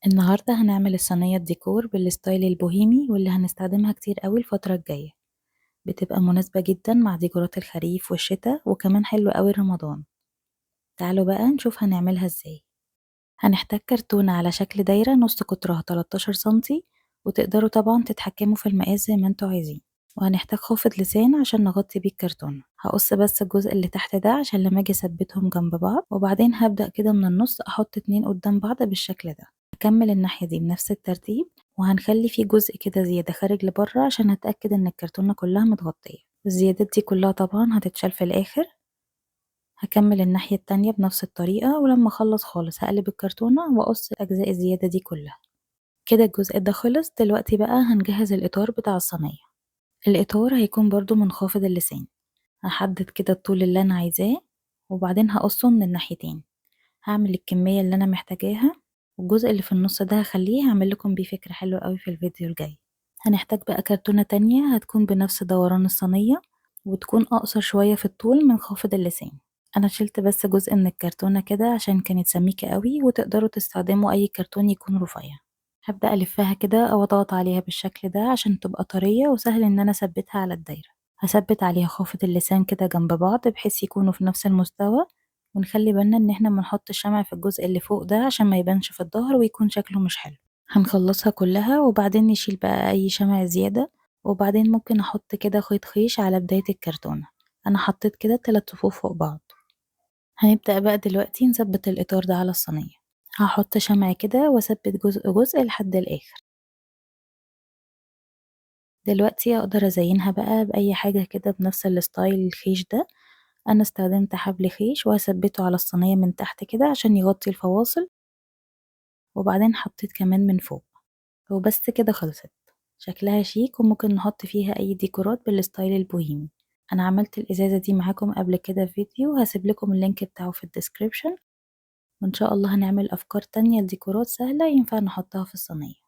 النهاردة هنعمل الصينية الديكور بالستايل البوهيمي واللي هنستخدمها كتير قوي الفترة الجاية. بتبقى مناسبة جدا مع ديكورات الخريف والشتاء وكمان حلو قوي رمضان. تعالوا بقى نشوف هنعملها ازاي. هنحتاج كرتونة على شكل دايرة نص قطرها 13 سنتي، وتقدروا طبعا تتحكموا في المقاس زي ما انتوا عايزين. وهنحتاج خافض لسان عشان نغطي بيه الكرتونة. هقص بس الجزء اللي تحت ده عشان لما اجي اثبتهم جنب بعض، وبعدين هبدأ كده من النص احط اتنين قدام بعض بالشكل ده. هكمل الناحية دي بنفس الترتيب، وهنخلي فيه جزء كده زيادة خارج لبره عشان اتأكد ان الكرتونة كلها متغطية. الزيادات دي كلها طبعا هتتشال في الاخر. هكمل الناحية التانية بنفس الطريقة، ولما اخلص خالص هقلب الكرتونة واقص الاجزاء الزيادة دي كلها. كده الجزء ده خلص. دلوقتي بقى هنجهز الاطار بتاع الصينية. الاطار هيكون برضو منخفض اللسان. هحدد كده الطول اللي انا عايزاه، وبعدين هقصه من الناحيتين. هعمل الكمية اللي انا محتاجاها، والجزء اللي في النص ده هخليه هعمل لكم بيه فكرة حلوة قوي في الفيديو الجاي. هنحتاج بقى كرتونة تانية هتكون بنفس دوران الصينية، وتكون اقصر شوية في الطول من خافض اللسان. انا شلت بس جزء من الكرتونة كده عشان كانت سميكة قوي، وتقدروا تستخدموا اي كرتون يكون رفيع. هبدأ الفها كده او اضغط عليها بالشكل ده عشان تبقى طرية وسهل ان انا اثبتها على الدايرة. هثبت عليها خافض اللسان كده جنب بعض بحيث يكونوا في نفس المستوى. ونخلي بالنا ان احنا منحط الشمع في الجزء اللي فوق ده عشان ما يبانش في الظهر ويكون شكله مش حلو. هنخلصها كلها وبعدين نشيل بقى اي شمع زيادة، وبعدين ممكن احط كده خيط خيش على بداية الكرتونة. انا حطيت كده 3 صفوف فوق بعض. هنبدأ بقى دلوقتي نثبت الاطار ده على الصينية. هحط شمع كده واثبت جزء جزء لحد الاخر. دلوقتي اقدر ازينها بقى باي حاجة كده بنفس الستايل الخيش ده. انا استخدمت حبل خيش وهثبته على الصينية من تحت كده عشان يغطي الفواصل، وبعدين حطيت كمان من فوق. وبس كده خلصت. شكلها شيك وممكن نحط فيها اي ديكورات بالستايل البوهيمي. انا عملت الازازة دي معاكم قبل كده في فيديو، هسيب لكم اللينك بتاعه في الديسكريبشن. وان شاء الله هنعمل افكار تانية لديكورات سهلة ينفع نحطها في الصينية.